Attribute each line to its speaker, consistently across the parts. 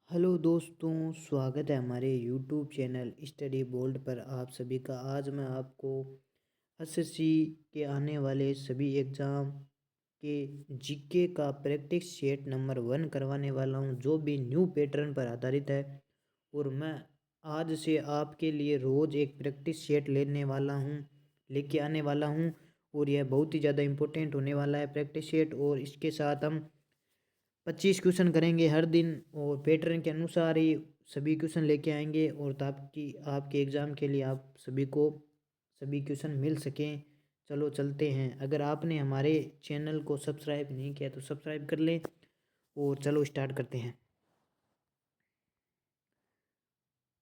Speaker 1: Hello दोस्तों, स्वागत है हमारे यूट्यूब चैनल स्टडी बोल्ड पर आप सभी का। आज मैं आपको एसएससी के आने वाले सभी एग्ज़ाम के जीके का प्रैक्टिस सेट नंबर 1 करवाने वाला हूं, जो भी न्यू पैटर्न पर आधारित है। और मैं आज से आपके लिए रोज़ एक प्रैक्टिस सेट लेके आने वाला हूं। और यह बहुत ही ज़्यादा इम्पोर्टेंट होने वाला है प्रैक्टिस सेट। और इसके साथ हम 25 क्वेश्चन करेंगे हर दिन, और पैटर्न के अनुसार ही सभी क्वेश्चन लेके आएंगे, और ताकि आपके एग्ज़ाम के लिए आप सभी को सभी क्वेश्चन मिल सकें। चलो चलते हैं। अगर आपने हमारे चैनल को सब्सक्राइब नहीं किया तो सब्सक्राइब कर लें, और चलो स्टार्ट करते हैं।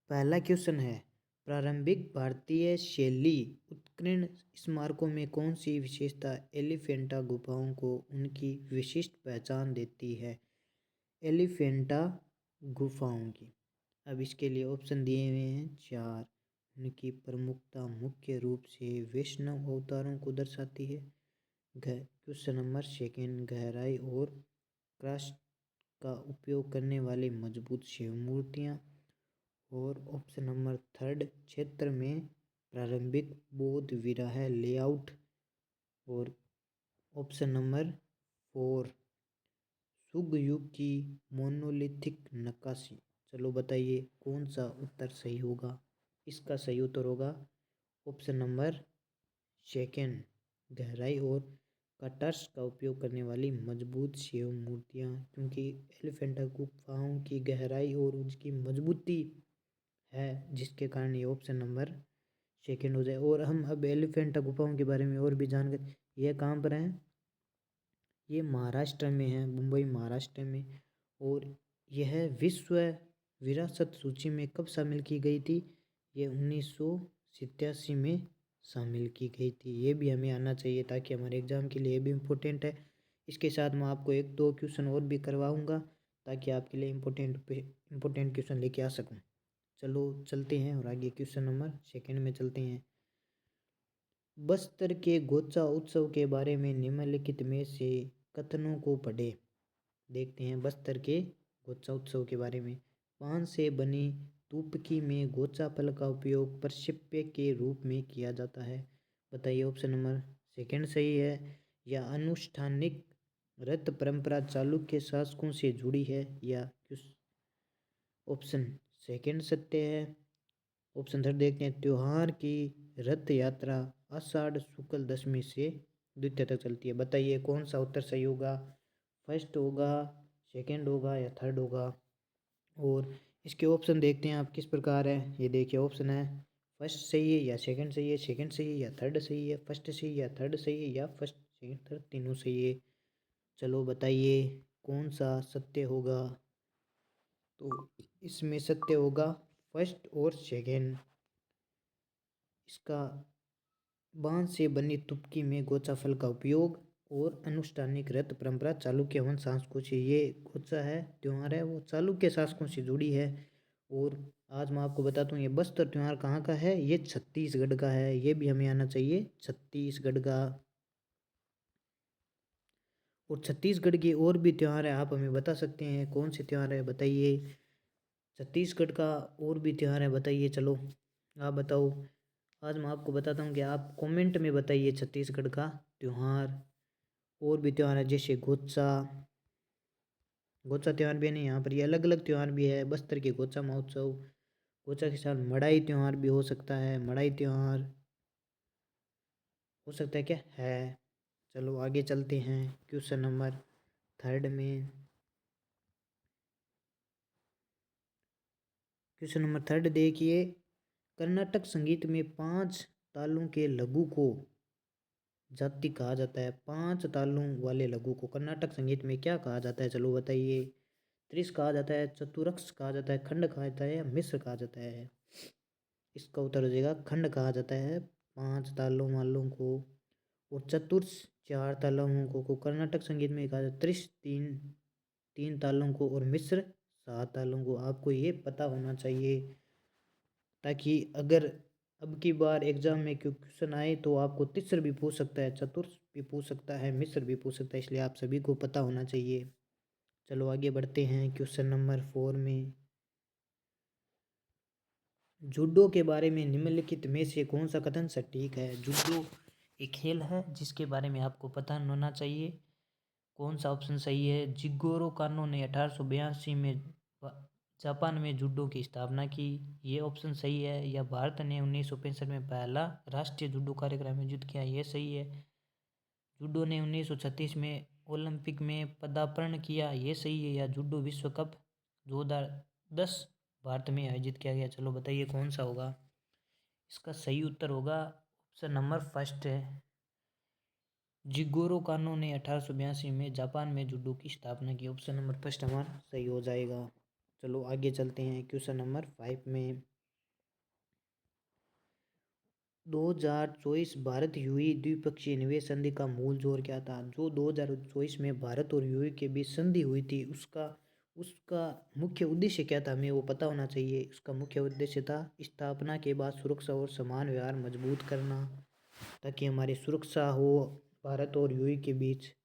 Speaker 1: पहला क्वेश्चन है, प्रारंभिक भारतीय शैली उत्कीर्ण स्मारकों में कौन सी विशेषता एलिफेंटा गुफाओं को उनकी विशिष्ट पहचान देती है? एलिफेंटा गुफाओं की। अब इसके लिए ऑप्शन दिए हुए हैं 4। उनकी प्रमुखता मुख्य रूप से वैष्णव अवतारों को दर्शाती है। क्वेश्चन नंबर सेकेंड, गहराई और क्रस्ट का उपयोग करने वाली मजबूत शिव मूर्तियाँ। और ऑप्शन नंबर थर्ड, क्षेत्र में प्रारंभिक बौद्ध विहार लेआउट। और ऑप्शन नंबर 4, शुग युग की मोनोलिथिक नक्काशी। चलो बताइए कौन सा उत्तर सही होगा। इसका सही उत्तर होगा ऑप्शन नंबर सेकेंड, गहराई और कटर्स का उपयोग करने वाली मजबूत शिव मूर्तियाँ। क्योंकि एलिफेंटा गुफाओं की गहराई और उसकी मजबूती है, जिसके कारण ये ऑप्शन नंबर सेकेंड हो जाए। और हम अब एलिफेंटा गुफाओं के बारे में और भी जानकर, यह कहाँ पर है? ये महाराष्ट्र में है, मुंबई महाराष्ट्र में। और यह विश्व विरासत सूची में कब शामिल की गई थी? ये 1987 में शामिल की गई थी। ये भी हमें आना चाहिए, ताकि हमारे एग्ज़ाम के लिए ये भी इम्पोर्टेंट है। इसके साथ मैं आपको एक दो क्वेश्चन और भी करवाऊँगा, ताकि आपके लिए इम्पोर्टेंट क्वेश्चन लेके आ सकूँ। चलो चलते हैं और आगे क्वेश्चन नंबर सेकेंड में चलते हैं। बस्तर के गोचा उत्सव के बारे में निम्नलिखित में से कथनों को पढ़े। देखते हैं बस्तर के गोचा उत्सव के बारे में। पान से बनी तुपकी में गोचा फल का उपयोग प्रक्षेप्य के रूप में किया जाता है। बताइए ऑप्शन नंबर सेकंड सही है, या अनुष्ठानिक रथ परंपरा चालुक्य शासकों से जुड़ी है, या ऑप्शन सेकंड सत्य है। ऑप्शन थर्ड देखते हैं, त्योहार की रथ यात्रा आषाढ़ शुक्ल दशमी से द्वितीय तक चलती है। बताइए कौन सा उत्तर सही होगा। फर्स्ट होगा, सेकंड होगा, या थर्ड होगा। और इसके ऑप्शन देखते हैं आप किस प्रकार है। ये देखिए ऑप्शन है, फर्स्ट सही है या सेकंड सही है, सेकंड सही है या थर्ड सही है, फर्स्ट सही है या थर्ड सही है, या फर्स्ट सेकंड थर्ड तीनों सही है। चलो बताइए कौन सा सत्य होगा। तो इसमें सत्य होगा फर्स्ट और सेकंड। इसका बांस से बनी तुपकी में गोचा फल का उपयोग और अनुष्ठानिक रथ परंपरा चालुक्य वंश शासकों से, ये गोचा है त्योहार है वो चालुक्य शासकों से जुड़ी है। और आज मैं आपको बताता हूँ ये बस्तर त्योहार कहाँ का है। ये छत्तीसगढ़ का है। ये भी हमें आना चाहिए, छत्तीसगढ़ का। और छत्तीसगढ़ के और भी त्योहार है, आप हमें बता सकते हैं कौन से त्योहार है, बताइए। छत्तीसगढ़ का और भी त्योहार है, बताइए। चलो आप बताओ। आज मैं आपको बताता हूँ कि आप कमेंट में बताइए छत्तीसगढ़ का त्यौहार। और भी त्यौहार है जैसे गोचा, गोचा त्यौहार भी नहीं यहाँ पर। ये अलग अलग त्यौहार भी है। बस्तर के गोचा महोत्सव, गोचा के साथ मड़ाई त्यौहार भी हो सकता है। मड़ाई त्यौहार हो सकता है क्या है। चलो आगे चलते हैं क्वेश्चन नंबर थर्ड में। क्वेश्चन नंबर थर्ड देखिए, कर्नाटक संगीत में 5 तालों के लघु को जाति कहा जाता है। 5 तालों वाले लघु को कर्नाटक संगीत में क्या कहा जाता है? चलो बताइए। त्रिश कहा जाता है, चतुरक्ष कहा जाता है, खंड कहा जाता है, या मिश्र कहा जाता है? इसका उत्तर हो जाएगा खंड कहा जाता है 5 तालों वालों को। और चतुर्थ 4 तालों को कर्नाटक संगीत में कहा जाता है। त्रिश 3 तालों को, और मिश्र 7 तालों को। आपको ये पता होना चाहिए, ताकि अगर अब की बार एग्जाम में क्वेश्चन आए तो आपको तिस्र भी पूछ सकता है, चतुर्थ भी पूछ सकता है, मिश्र भी पूछ सकता है। इसलिए आप सभी को पता होना चाहिए। चलो आगे बढ़ते हैं क्वेश्चन नंबर 4 में। जूडो के बारे में निम्नलिखित में से कौन सा कथन सटीक है? जूडो एक खेल है जिसके बारे में आपको पता होना चाहिए। कौन सा ऑप्शन सही है? जिगोरो कानो ने 1882 में जापान में जूडो की स्थापना की, ये ऑप्शन सही है। या भारत ने 1965 में पहला राष्ट्रीय जूडो कार्यक्रम आयोजित किया, ये सही है। जूडो ने 1936 में ओलंपिक में पदार्पण किया, ये सही है। या जूडो विश्व कप 2010 भारत में आयोजित किया गया। चलो बताइए कौन सा होगा? इसका सही उत्तर होगा ऑप्शन नंबर फर्स्ट है। जिगोरो कानो ने 1882 में जापान में जूडो की स्थापना की। ऑप्शन नंबर फर्स्ट हमारा सही हो जाएगा। चलो आगे चलते हैं क्वेश्चन नंबर 5 में। 2024 भारत यूएई द्विपक्षीय निवेश संधि का मूल जोर क्या था? जो 2024 में भारत और यूएई के बीच संधि हुई थी उसका उसका मुख्य उद्देश्य क्या था? हमें वो पता होना चाहिए। उसका मुख्य उद्देश्य था स्थापना के बाद सुरक्षा और समान व्यवहार मजबूत करना, ताकि हमारी सुरक्षा हो भारत और यूएई के बीच,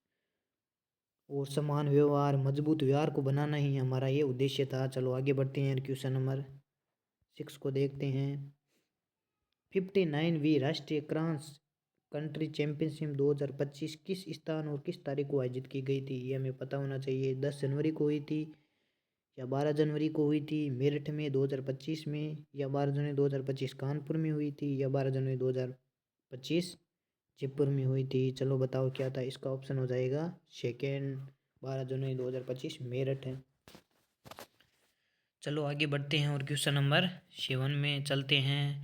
Speaker 1: और समान व्यवहार मजबूत व्यवहार को बनाना ही हमारा ये उद्देश्य था। चलो आगे बढ़ते हैं क्वेश्चन नंबर 6 को देखते हैं। 59वीं राष्ट्रीय क्रॉस कंट्री चैंपियनशिप 2025 किस स्थान और किस तारीख को आयोजित की गई थी? ये हमें पता होना चाहिए। 10 जनवरी को हुई थी, या 12 जनवरी को हुई थी मेरठ में 2025 में, या 12 जनवरी 2025 कानपुर में हुई थी, या 12 जनवरी 2025 जयपुर में हुई थी। चलो बताओ क्या था? इसका ऑप्शन हो जाएगा सेकेंड, 12 जनवरी 2025 मेरठ है। चलो आगे बढ़ते हैं और क्वेश्चन नंबर 7 में चलते हैं।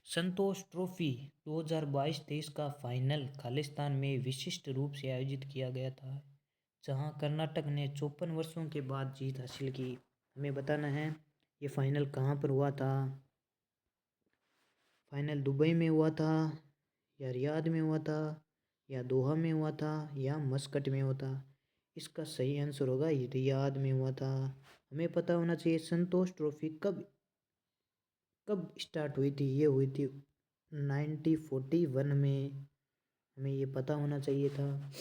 Speaker 1: संतोष ट्रॉफी 2022-23 का फाइनल खालिस्तान में विशिष्ट रूप से आयोजित किया गया था, जहां कर्नाटक ने 54 वर्षों के बाद जीत हासिल की। हमें बताना है ये फाइनल कहाँ पर हुआ था। फाइनल दुबई में हुआ था, या रियाद में हुआ था, या दोहा में हुआ था, या मस्कट में हुआ था? इसका सही आंसर होगा ये रियाद में हुआ था। हमें पता होना चाहिए संतोष ट्रॉफी कब कब स्टार्ट हुई थी? ये हुई थी 1941 में, हमें ये पता होना चाहिए था।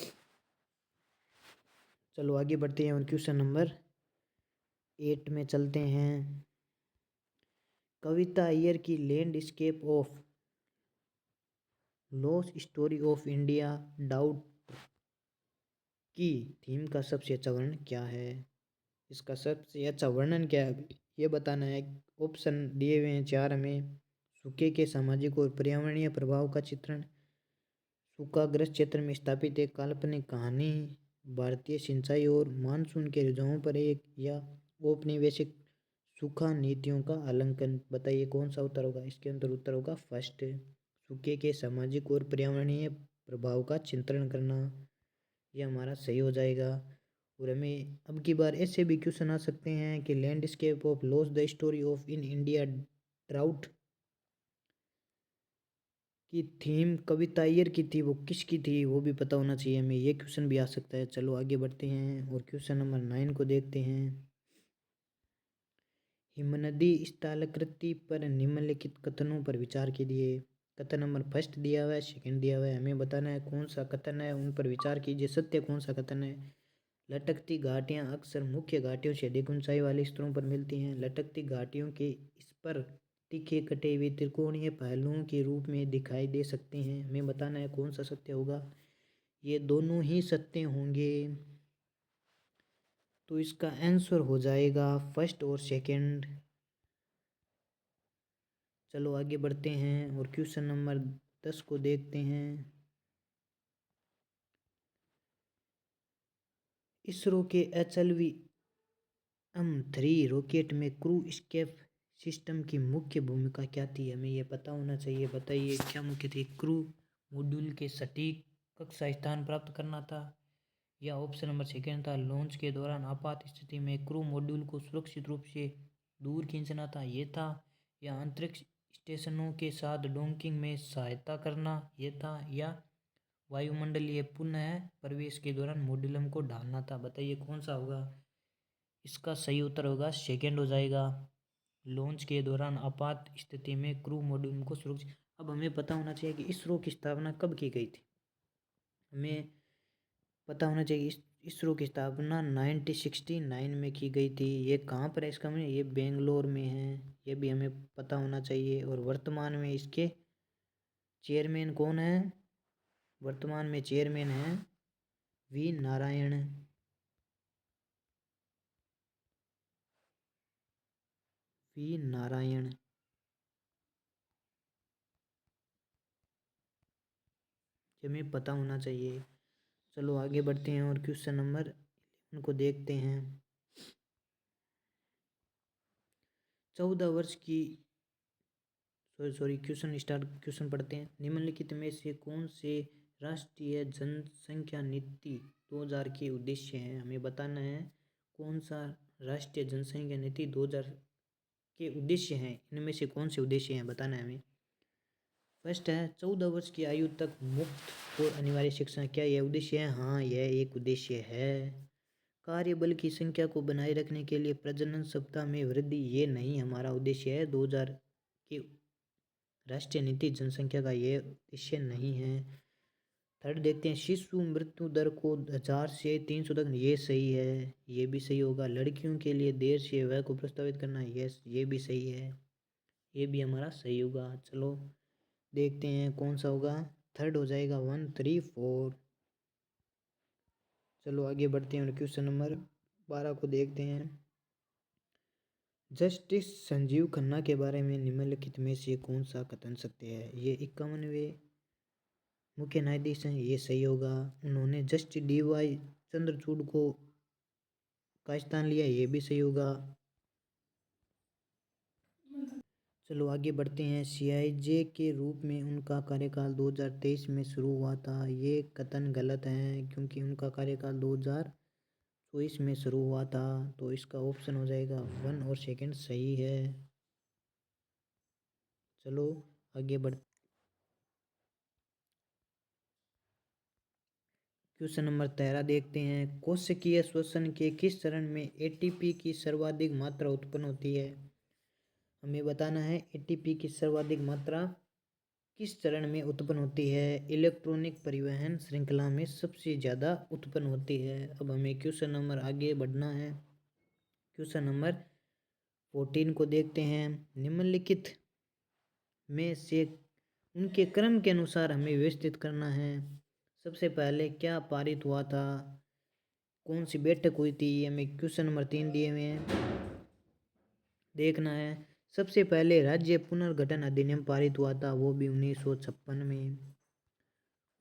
Speaker 1: चलो आगे बढ़ते हैं और क्वेश्चन नंबर 8 में चलते हैं। कविता अय्यर की landscape of lost story of India doubt की थीम का सबसे अच्छा वर्णन क्या है? इसका सबसे अच्छा वर्णन क्या है ये बताना है। ऑप्शन दिए हुए हैं 4 में। सूखे के सामाजिक और पर्यावरणीय प्रभाव का चित्रण, सूखाग्रस्त क्षेत्र में स्थापित एक काल्पनिक कहानी, भारतीय सिंचाई और मानसून के रुझानों पर एक, या औपनिवेशिक सूखा नीतियों का आलंकन। बताइए कौन सा उत्तर होगा? इसके अंदर उत्तर होगा फर्स्ट, सूखे के सामाजिक और पर्यावरणीय प्रभाव का चित्रण करना। यह हमारा सही हो जाएगा। और हमें अब की बार ऐसे भी क्वेश्चन आ सकते हैं कि landscape of loss the story of in India drought की थीम कविता अय्यर की थी, वो किसकी थी वो भी पता होना चाहिए हमें। ये क्वेश्चन भी आ सकता है। चलो आगे बढ़ते हैं और क्वेश्चन नंबर 9 को देखते हैं। हिमनदी स्थालाकृति पर निम्नलिखित कथनों पर विचार कीजिए। कथन नंबर फर्स्ट दिया हुआ है, सेकंड दिया हुआ है। हमें बताना है कौन सा कथन है, उन पर विचार कीजिए। सत्य कौन सा कथन है? लटकती घाटियां अक्सर मुख्य घाटियों से अधिक ऊंचाई वाले स्तरों पर मिलती हैं। लटकती घाटियों के इस पर तीखे कटे हुए त्रिकोणीय पहलुओं के रूप में दिखाई दे सकते हैं। हमें बताना है कौन सा सत्य होगा। ये दोनों ही सत्य होंगे, तो इसका आंसर हो जाएगा फर्स्ट और सेकंड। चलो आगे बढ़ते हैं और क्वेश्चन नंबर 10 को देखते हैं। इसरो के HLV-M3 रॉकेट में क्रू एस्केप सिस्टम की मुख्य भूमिका क्या थी? हमें यह पता होना चाहिए। बताइए क्या मुख्य थी? क्रू मॉड्यूल के सटीक कक्षा स्थान प्राप्त करना था, या ऑप्शन नंबर सेकेंड था लॉन्च के दौरान आपात स्थिति में क्रू मॉड्यूल को सुरक्षित रूप से दूर खींचना था, ये था, या अंतरिक्ष स्टेशनों के साथ डॉकिंग में सहायता करना, ये था, या वायुमंडलीय पुनः प्रवेश के दौरान मॉड्यूलम को ढालना था? बताइए कौन सा होगा? इसका सही उत्तर होगा सेकेंड हो जाएगा। लॉन्च के दौरान आपात स्थिति में क्रू मॉड्यूल को सुरक्षित। अब हमें पता होना चाहिए कि इसरो की स्थापना कब की गई थी। हमें पता होना चाहिए इसरो की स्थापना 1969 में की गई थी। ये कहाँ पर है इसका में, ये बेंगलोर में है। ये भी हमें पता होना चाहिए। और वर्तमान में इसके चेयरमैन कौन है? वर्तमान में चेयरमैन है वी नारायण। वी नारायण। ये हमें पता होना चाहिए। चलो आगे बढ़ते हैं और क्वेश्चन नंबर 11 को देखते हैं। 14 वर्ष की क्वेश्चन पढ़ते हैं। निम्नलिखित में से कौन से राष्ट्रीय जनसंख्या नीति 2000 के उद्देश्य हैं? हमें बताना है कौन सा राष्ट्रीय जनसंख्या नीति 2000 के उद्देश्य हैं। इनमें से कौन से उद्देश्य हैं बताना है हमें। फर्स्ट है 14 वर्ष की आयु तक मुफ्त और अनिवार्य शिक्षा। क्या यह उद्देश्य है? हाँ, यह एक उद्देश्य है। कार्यबल की संख्या को बनाए रखने के लिए प्रजनन सप्ताह में वृद्धि, ये नहीं हमारा उद्देश्य है। 2000 के राष्ट्रीय नीति जनसंख्या का ये उद्देश्य नहीं है। थर्ड देखते हैं, शिशु मृत्यु दर को 1000 से 300 तक, ये सही है। ये भी सही होगा। लड़कियों के लिए देर से विवाह को प्रस्तावित करना, ये भी सही है। ये भी हमारा सही होगा। चलो देखते हैं कौन सा होगा। थर्ड हो जाएगा 1, 3, 4। चलो आगे बढ़ते हैं और क्वेश्चन नंबर 12 को देखते हैं। जस्टिस संजीव खन्ना के बारे में निम्नलिखित में से कौन सा कथन सत्य है? ये 51वें मुख्य न्यायाधीश हैं, ये सही होगा। उन्होंने जस्टिस DY चंद्रचूड़ का स्थान लिया, ये भी सही होगा। चलो आगे बढ़ते हैं। CIJ के रूप में उनका कार्यकाल 2023 में शुरू हुआ था, ये कथन गलत है क्योंकि उनका कार्यकाल 2024 में शुरू हुआ था। तो इसका ऑप्शन हो जाएगा 1 और सेकंड सही है। चलो आगे बढ़ क्वेश्चन नंबर 13 देखते हैं। कोशिकीय श्वसन के किस चरण में ATP की सर्वाधिक मात्रा उत्पन्न होती है? हमें बताना है ATP की सर्वाधिक मात्रा किस चरण में उत्पन्न होती है? इलेक्ट्रॉनिक परिवहन श्रृंखला में सबसे ज़्यादा उत्पन्न होती है। अब हमें क्वेश्चन नंबर आगे बढ़ना है। क्वेश्चन नंबर 14 को देखते हैं। निम्नलिखित में से उनके क्रम के अनुसार हमें व्यवस्थित करना है। सबसे पहले क्या पारित हुआ था? कौन सी बैठक हुई थी? हमें क्वेश्चन नंबर 3 दिए हुए हैं, देखना है। सबसे पहले राज्य पुनर्गठन अधिनियम पारित हुआ था, वो भी 1956 में।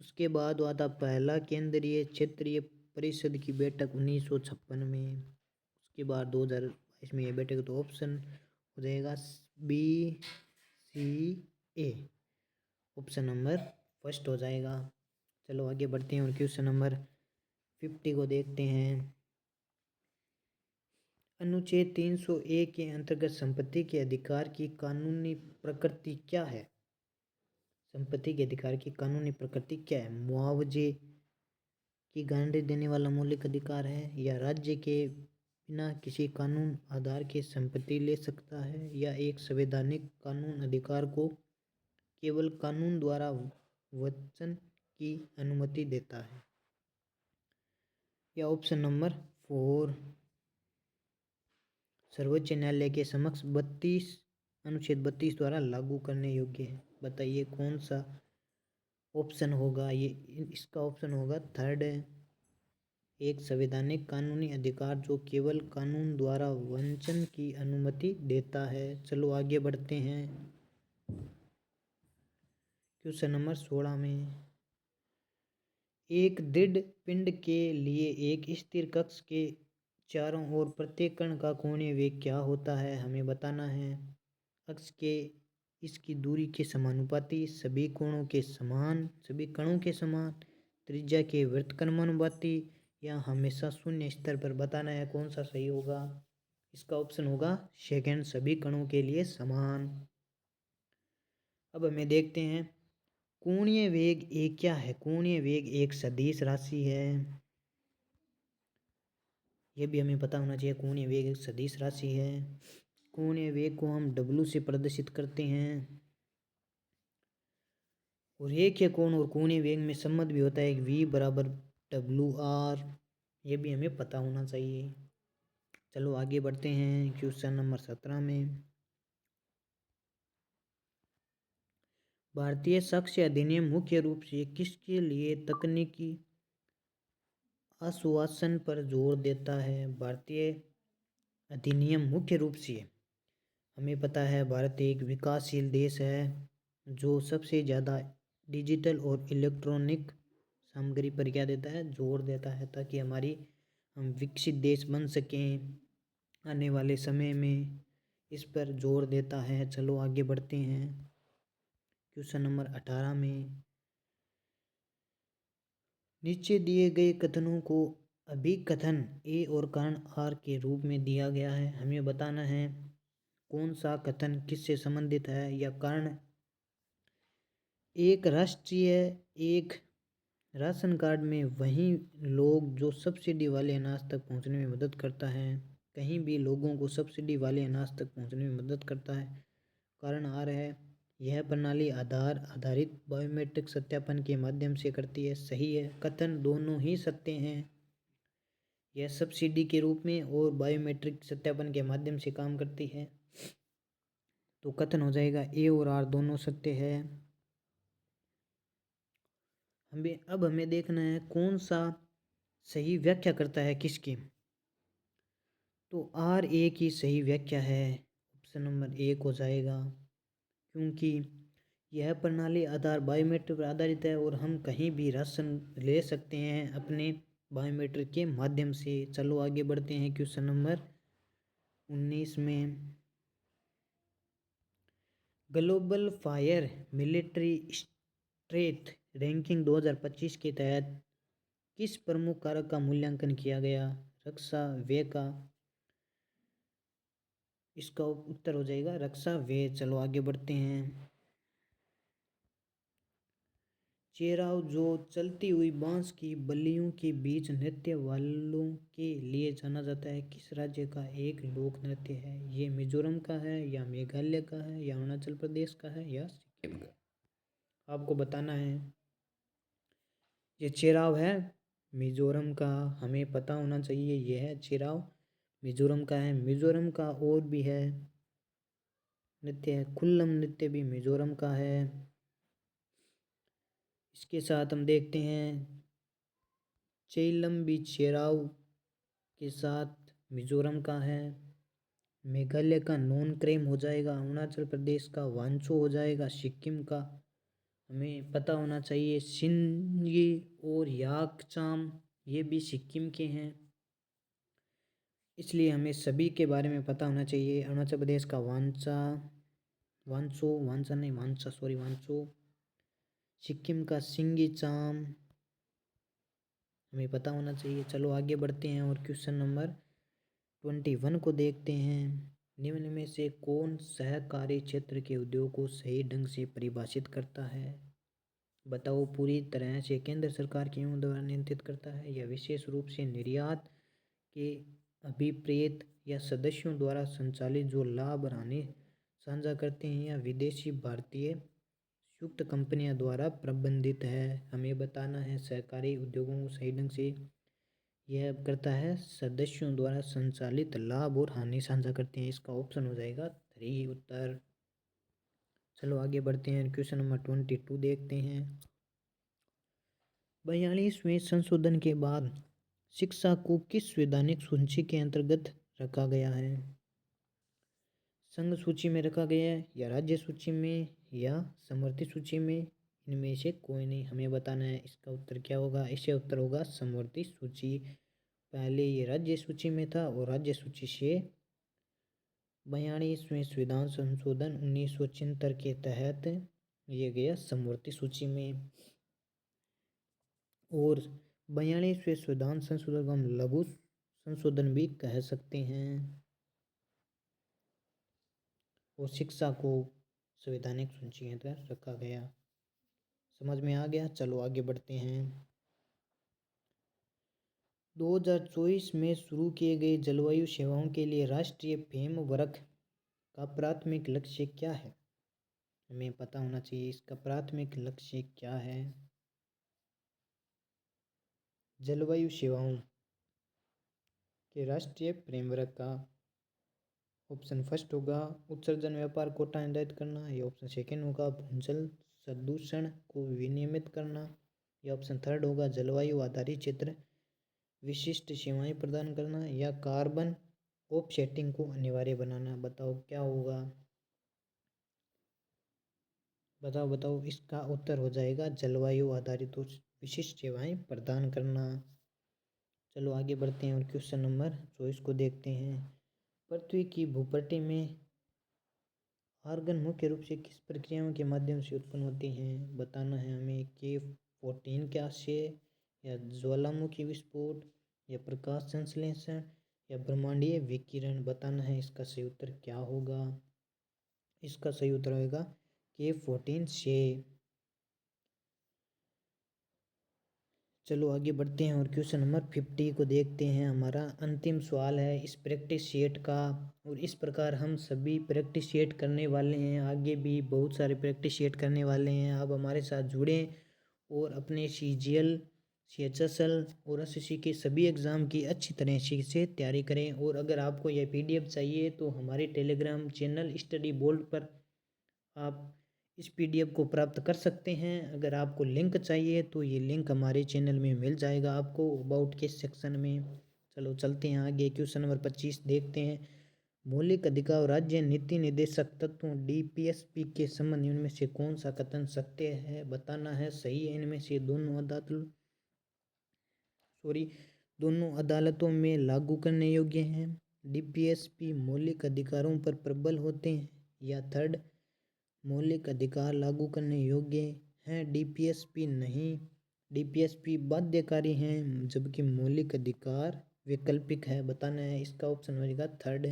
Speaker 1: उसके बाद हुआ था पहला केंद्रीय क्षेत्रीय परिषद की बैठक 1956 में। उसके बाद 2022 में ये बैठक। तो ऑप्शन हो जाएगा BCA, ऑप्शन नंबर फर्स्ट हो जाएगा। चलो आगे बढ़ते हैं और क्वेश्चन नंबर 50 को देखते हैं। अनुच्छेद 301 के अंतर्गत संपत्ति के अधिकार की कानूनी प्रकृति क्या है? संपत्ति के अधिकार की कानूनी प्रकृति क्या है? मुआवजे की गारंटी देने वाला मौलिक अधिकार है, या राज्य के बिना किसी कानून आधार के संपत्ति ले सकता है, या एक संवैधानिक कानून अधिकार को केवल कानून द्वारा वचन की अनुमति देता है, या ऑप्शन नंबर 4 सर्वोच्च न्यायालय के समक्ष अनुच्छेद 32 द्वारा लागू करने योग्य है। बताइए कौन सा ऑप्शन होगा? ये इसका ऑप्शन होगा थर्ड है, एक संवैधानिक कानूनी अधिकार जो केवल कानून द्वारा वंचन की अनुमति देता है। चलो आगे बढ़ते हैं क्वेश्चन नंबर 16 में। एक दृढ़ पिंड के लिए एक स्थिर कक्ष के चारों ओर प्रत्येक कण का कोणीय वेग क्या होता है? हमें बताना है। अक्ष के इसकी दूरी के समानुपाती, सभी कणों के समान, त्रिज्या के व्युत्क्रमानुपाती, या हमेशा शून्य स्तर पर। बताना है कौन सा सही होगा। इसका ऑप्शन होगा सेकंड, सभी कणों के लिए समान। अब हमें देखते हैं कोणीय वेग ए क्या है। कोणीय वेग एक सदिश राशि है, यह भी हमें पता होना चाहिए। कोणीय वेग एक सदिश राशि है। कोणीय वेग को हम W से प्रदर्शित करते हैं, और रेखीय कोण और कोणीय वेग में संबंध भी होता है, V बराबर WR। ये भी हमें पता होना चाहिए। चलो आगे बढ़ते हैं क्वेश्चन नंबर 17 में। भारतीय साक्ष्य अधिनियम मुख्य रूप से किसके लिए तकनीकी आश्वासन पर जोर देता है? भारतीय अधिनियम मुख्य रूप से, हमें पता है भारत एक विकासशील देश है जो सबसे ज़्यादा डिजिटल और इलेक्ट्रॉनिक सामग्री पर क्या देता है? जोर देता है, ताकि हम विकसित देश बन सकें आने वाले समय में, इस पर जोर देता है। चलो आगे बढ़ते हैं क्वेश्चन नंबर 18 में। नीचे दिए गए कथनों को अभिकथन ए और कारण आर के रूप में दिया गया है। हमें बताना है कौन सा कथन किससे संबंधित है या कारण। एक राष्ट्रीय एक राशन कार्ड में वही लोग जो सब्सिडी वाले अनाज तक पहुंचने में मदद करता है, कहीं भी लोगों को सब्सिडी वाले अनाज तक पहुंचने में मदद करता है। कारण आ रहा है, यह प्रणाली आधार आधारित बायोमेट्रिक सत्यापन के माध्यम से करती है। सही है, कथन दोनों ही सत्य हैं। यह सब्सिडी के रूप में और बायोमेट्रिक सत्यापन के माध्यम से काम करती है, तो कथन हो जाएगा ए और आर दोनों सत्य है। हमें देखना है कौन सा सही व्याख्या करता है किसकी। तो आर ए की सही व्याख्या है, ऑप्शन नंबर एक हो जाएगा, क्योंकि यह प्रणाली आधार बायोमेट्रिक पर आधारित है और हम कहीं भी राशन ले सकते हैं अपने बायोमेट्रिक के माध्यम से। चलो आगे बढ़ते हैं क्वेश्चन नंबर 19 में। Global fire military strength ranking 2025 के तहत किस प्रमुख कारक का मूल्यांकन किया गया? रक्षा व्यय का, इसका उत्तर हो जाएगा रक्षा व्यय। चलो आगे बढ़ते हैं। चेराव जो चलती हुई बांस की बल्लियों के बीच नृत्य वालों के लिए जाना जाता है, किस राज्य का एक लोक नृत्य है? ये मिजोरम का है या मेघालय का है या अरुणाचल प्रदेश का है या सिक्किम का? आपको बताना है। ये चेराव है मिजोरम का, हमें पता होना चाहिए। यह है चेराव मिजोरम का है। मिजोरम का और भी है नृत्य है, खुल्लम नृत्य भी मिजोरम का है। इसके साथ हम देखते हैं चेलम भी चेराव के साथ मिजोरम का है। मेघालय का नोनक्रेम हो जाएगा, अरुणाचल प्रदेश का वांचो हो जाएगा, सिक्किम का हमें पता होना चाहिए सिन्गी और याकचाम, ये भी सिक्किम के हैं, इसलिए हमें सभी के बारे में पता होना चाहिए। अरुणाचल प्रदेश का वांचो, सिक्किम का सिंगी चाम हमें पता होना चाहिए। चलो आगे बढ़ते हैं और क्वेश्चन नंबर 21 को देखते हैं। निम्न में से कौन सहकारी क्षेत्र के उद्योग को सही ढंग से परिभाषित करता है? बताओ। पूरी तरह से केंद्र सरकार के द्वारा नियंत्रित करता है या विशेष रूप से निर्यात के अभिप्रेत या सदस्यों द्वारा संचालित जो लाभ और हानि साझा करते हैं, या विदेशी भारतीय संयुक्त कंपनियां द्वारा प्रबंधित है? हमें बताना है सहकारी उद्योगों को सही ढंग से यह करता है सदस्यों द्वारा संचालित लाभ और हानि साझा करते हैं। इसका ऑप्शन हो जाएगा 3 उत्तर। चलो आगे बढ़ते हैं क्वेश्चन नंबर 22 देखते हैं। 42वें संशोधन के बाद शिक्षा को किस संवैधानिक सूची के अंतर्गत रखा गया है? संघ सूची में रखा गया है या राज्य सूची में या समवर्ती सूची में? इनमें से कोई नहीं, हमें बताना है इसका उत्तर क्या होगा। इससे उत्तर होगा समवर्ती सूची। पहले ये राज्य सूची में था और राज्य सूची से 42वें संविधान संशोधन 1976 के तहत ये गया समवर्ती सूची में। और 42वें संविधान संशोधन को हम लघु संशोधन भी कह सकते हैं। और शिक्षा को संवैधानिक सूची के अंदर रखा गया। समझ में आ गया। चलो आगे बढ़ते हैं। 2024 में शुरू किए गए जलवायु सेवाओं के लिए राष्ट्रीय फ्रेमवर्क का प्राथमिक लक्ष्य क्या है? हमें पता होना चाहिए इसका प्राथमिक लक्ष्य क्या है। जलवायु सेवाओं के राष्ट्रीय फ्रेमवर्क का ऑप्शन फर्स्ट होगा उत्सर्जन व्यापार कोटा निर्धारित करना, ये ऑप्शन सेकेंड होगा भूजल प्रदूषण को विनियमित करना, ये ऑप्शन थर्ड होगा जलवायु आधारित क्षेत्र विशिष्ट सेवाएं प्रदान करना, या कार्बन ऑफसेटिंग को अनिवार्य बनाना। बताओ क्या होगा, बताओ बताओ। इसका उत्तर हो जाएगा जलवायु आधारित विशिष्ट सेवाएं प्रदान करना। चलो आगे बढ़ते हैं और क्वेश्चन नंबर 24 को देखते हैं। पृथ्वी की भूपट्टी में आर्गन मुख्य रूप से किस प्रक्रियाओं के माध्यम से उत्पन्न होते हैं। बताना है हमें। K14 गैस से, या ज्वालामुखी विस्फोट, या प्रकाश संश्लेषण, या ब्रह्मांडीय विकिरण। बताना है इसका सही उत्तर क्या होगा। इसका सही उत्तर होगा K14 से। चलो आगे बढ़ते हैं और क्वेश्चन नंबर 50 को देखते हैं। हमारा अंतिम सवाल है इस प्रैक्टिस सेट का, और इस प्रकार हम सभी प्रैक्टिस सेट करने वाले हैं। आगे भी बहुत सारे प्रैक्टिस सेट करने वाले हैं। आप हमारे साथ जुड़ें और अपने CGL, CHSL और SSC के सभी एग्ज़ाम की अच्छी तरह से तैयारी करें। और अगर आपको यह PDF चाहिए तो हमारे टेलीग्राम चैनल स्टडी बोल्ड पर आप इस PDF को प्राप्त कर सकते हैं। अगर आपको लिंक चाहिए तो ये लिंक हमारे चैनल में मिल जाएगा आपको अबाउट के सेक्शन में। चलो चलते हैं आगे। क्वेश्चन नंबर 25 देखते हैं। मौलिक अधिकार और राज्य नीति निर्देशक तत्वों DPSP के संबंध में इनमें से कौन सा कथन सत्य है। बताना है सही है इनमें से दोनों अदालतों में लागू करने योग्य हैं। DPSP मौलिक अधिकारों पर प्रबल होते हैं, या थर्ड मौलिक अधिकार लागू करने योग्य हैं, DPSP नहीं। DPSP बाध्यकारी हैं, जबकि मौलिक अधिकार वैकल्पिक है। बताना है इसका ऑप्शन होगा थर्ड।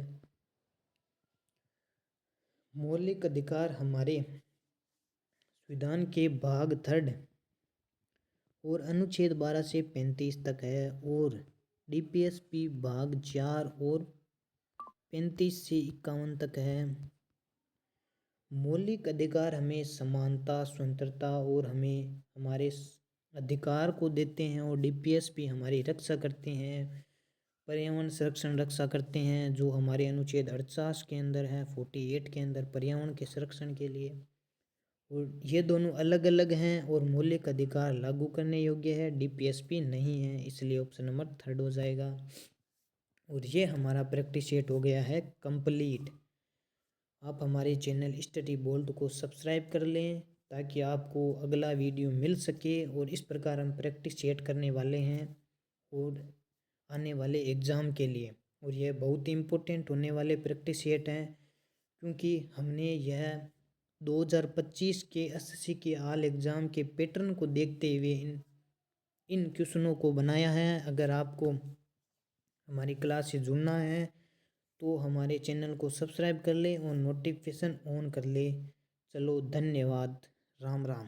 Speaker 1: मौलिक अधिकार हमारे संविधान के भाग थर्ड और अनुच्छेद 12 से 35 तक है, और DPSP भाग 4 और 35 से 51 तक है। मौलिक अधिकार हमें समानता, स्वतंत्रता और हमें हमारे अधिकार को देते हैं, और DPSP हमारी रक्षा करते हैं, पर्यावरण संरक्षण रक्षा करते हैं, जो हमारे अनुच्छेद 48 के अंदर है, 48 के अंदर पर्यावरण के संरक्षण के लिए। और ये दोनों अलग अलग हैं, और मौलिक अधिकार लागू करने योग्य है, DPSP नहीं है, इसलिए ऑप्शन नंबर थर्ड हो जाएगा। और ये हमारा प्रैक्टिस सेट हो गया है कंप्लीट। आप हमारे चैनल स्टडी बोल्ड को सब्सक्राइब कर लें ताकि आपको अगला वीडियो मिल सके। और इस प्रकार हम प्रैक्टिस सेट करने वाले हैं और आने वाले एग्ज़ाम के लिए, और यह बहुत ही इम्पोर्टेंट होने वाले प्रैक्टिस सेट हैं, क्योंकि हमने यह 2025 के SSC के ऑल एग्ज़ाम के पैटर्न को देखते हुए इन क्वेश्चनों को बनाया है। अगर आपको हमारी क्लास से जुड़ना है तो हमारे चैनल को सब्सक्राइब कर ले और नोटिफिकेशन ऑन कर ले। चलो धन्यवाद, राम राम।